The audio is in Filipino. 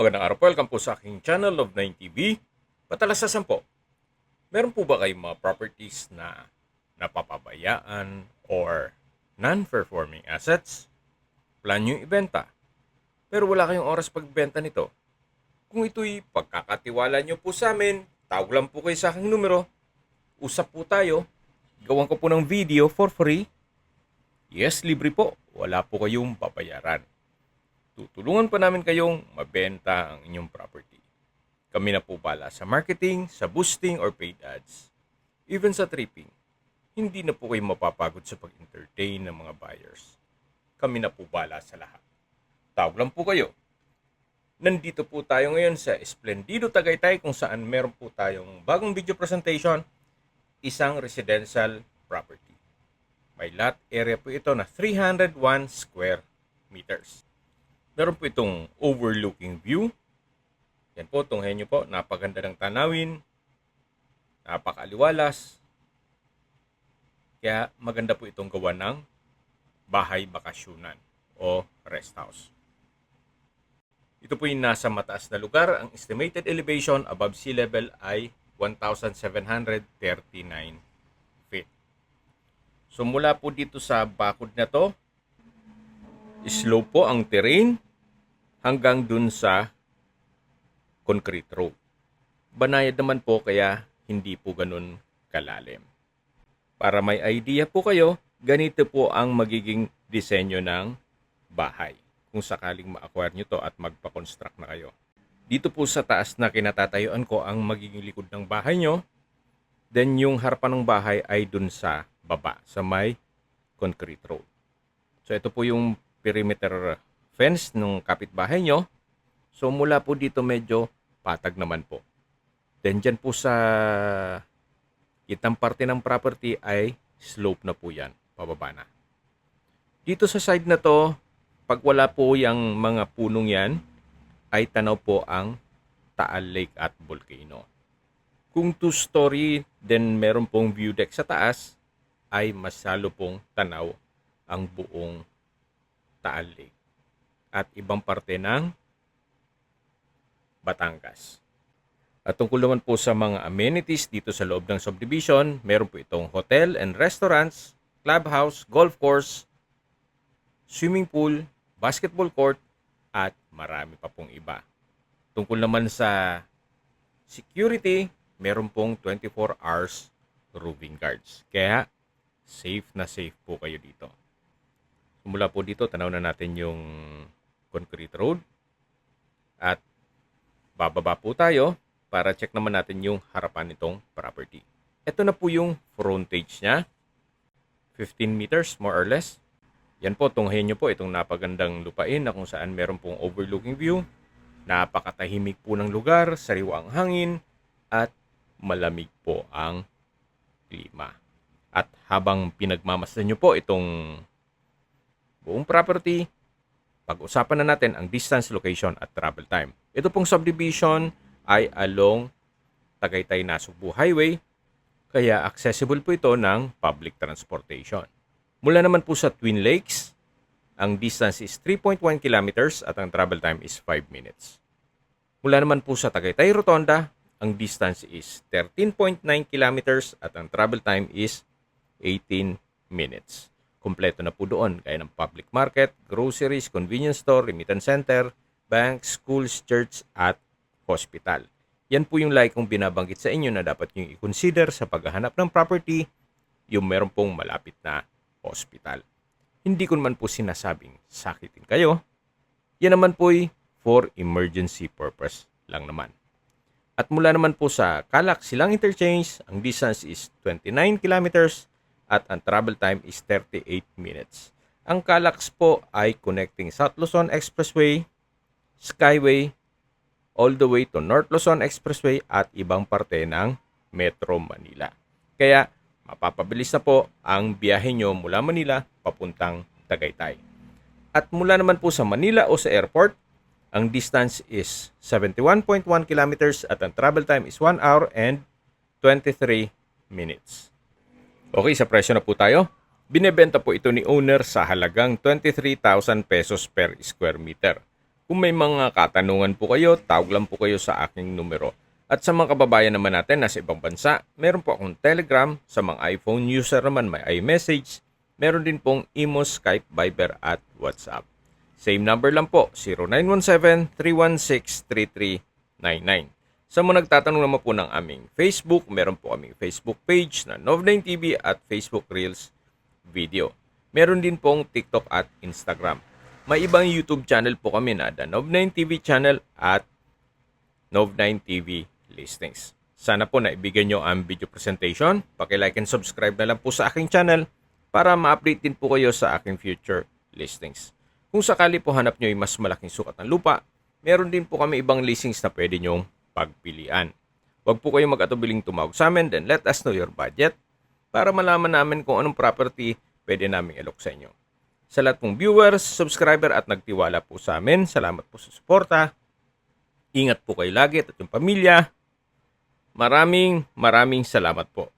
Magandang araw po, welcome po sa aking channel of 9TV. Patalasasan po, meron po ba kayong mga properties na napapabayaan or non-performing assets? Plan nyo ibenta, pero wala kayong oras pagbenta nito. Kung ito'y pagkakatiwala nyo po sa amin, tawag lang po kayo sa aking numero, usap po tayo, gawan ko po ng video for free. Yes, libre po, wala po kayong babayaran. Tutulungan pa namin kayong mabenta ang inyong property. Kami na po bala sa marketing, sa boosting or paid ads. Even sa tripping, hindi na po kayo mapapagod sa pag-entertain ng mga buyers. Kami na po bala sa lahat. Tawag lang po kayo. Nandito po tayo ngayon sa Esplendido Tagaytay kung saan meron po tayong bagong video presentation, isang residential property. May lot area po ito na 301 square meters. Meron po itong overlooking view. Yan po, tunghayan nyo po. Napaganda ng tanawin. Napakaaliwalas. Kaya maganda po itong gawa ng bahay bakasyunan o rest house. Ito po yung nasa mataas na lugar. Ang estimated elevation above sea level ay 1,739 feet. So mula po dito sa bakod na to, slope po ang terrain hanggang dun sa concrete road. Banayad naman po kaya hindi po ganun kalalim. Para may idea po kayo, ganito po ang magiging disenyo ng bahay kung sakaling ma-acquire nyo to at magpa-construct na kayo. Dito po sa taas na kinatatayuan ko ang magiging likod ng bahay nyo. Then yung harapan ng bahay ay dun sa baba, sa may concrete road. So ito po yung perimeter fence ng kapitbahay nyo. So mula po dito medyo patag naman po. Then dyan po sa kitang parte ng property ay slope na po yan, pababa na. Dito sa side na to, pag wala po yung mga punong yan, ay tanaw po ang Taal Lake at Volcano. Kung 2-story, then meron pong view deck sa taas, ay masalo pong tanaw ang buong Taal Lake at ibang parte ng Batangas. At tungkol naman po sa mga amenities dito sa loob ng subdivision, meron po itong hotel and restaurants, clubhouse, golf course, swimming pool, basketball court, at marami pa pong iba. Tungkol naman sa security, meron pong 24 hours roving guards. Kaya safe na safe po kayo dito. Mula po dito, tanaw na natin yung concrete road. At bababa po tayo para check naman natin yung harapan nitong property. Ito na po yung frontage niya. 15 meters more or less. Yan po, tunghayan nyo po itong napagandang lupain na kung saan meron pong overlooking view. Napakatahimik po ng lugar, sariwa ang hangin, at malamig po ang klima. At habang pinagmamasdan nyo po itong buong property, pag-usapan na natin ang distance, location, at travel time. Ito pong subdivision ay along Tagaytay-Nasugbu Highway, kaya accessible po ito ng public transportation. Mula naman po sa Twin Lakes, ang distance is 3.1 kilometers at ang travel time is 5 minutes. Mula naman po sa Tagaytay Rotonda, ang distance is 13.9 kilometers at ang travel time is 18 minutes. Kompleto na po doon kaya ng public market, groceries, convenience store, remittance center, bank, schools, church, at hospital. Yan po yung like kong binabanggit sa inyo na dapat nyo i-consider sa paghahanap ng property, yung meron pong malapit na hospital. Hindi ko naman po sinasabing sakitin kayo. Yan naman po'y for emergency purpose lang naman. At mula naman po sa Calac Silang Interchange, ang distance is 29 kilometers at ang travel time is 38 minutes. Ang Calax po ay connecting South Luzon Expressway, Skyway, all the way to North Luzon Expressway at ibang parte ng Metro Manila. Kaya mapapabilis na po ang biyahe nyo mula Manila papuntang Tagaytay. At mula naman po sa Manila o sa airport, ang distance is 71.1 kilometers at ang travel time is 1 hour and 23 minutes. Okay, sa presyo na po tayo. Binebenta po ito ni owner sa halagang 23,000 pesos per square meter. Kung may mga katanungan po kayo, tawag lang po kayo sa aking numero. At sa mga kababayan naman natin nasa ibang bansa, meron po akong Telegram. Sa mga iPhone user naman may iMessage. Meron din pong Imo, Skype, Viber at WhatsApp. Same number lang po, 0917-316-3399. Sa mga nagtatanong naman po ng aming Facebook, meron po kaming Facebook page na Nov9 TV at Facebook Reels Video. Meron din pong TikTok at Instagram. May ibang YouTube channel po kami na The Nov9 TV channel at Nov9 TV Listings. Sana po naibigyan nyo ang video presentation. Paki-like and subscribe na lang po sa aking channel para ma-update din po kayo sa aking future listings. Kung sakali po hanap nyo yung mas malaking sukat ng lupa, meron din po kami ibang listings na pwede nyong pagpilian. Huwag po kayong mag-atubiling tumawag sa amin, then let us know your budget para malaman namin kung anong property pwede namin ilok sa inyo. Sa lahat pong viewers, subscriber at nagtiwala po sa amin, salamat po sa suporta. Ingat po kayo lagi at yung pamilya. Maraming salamat po.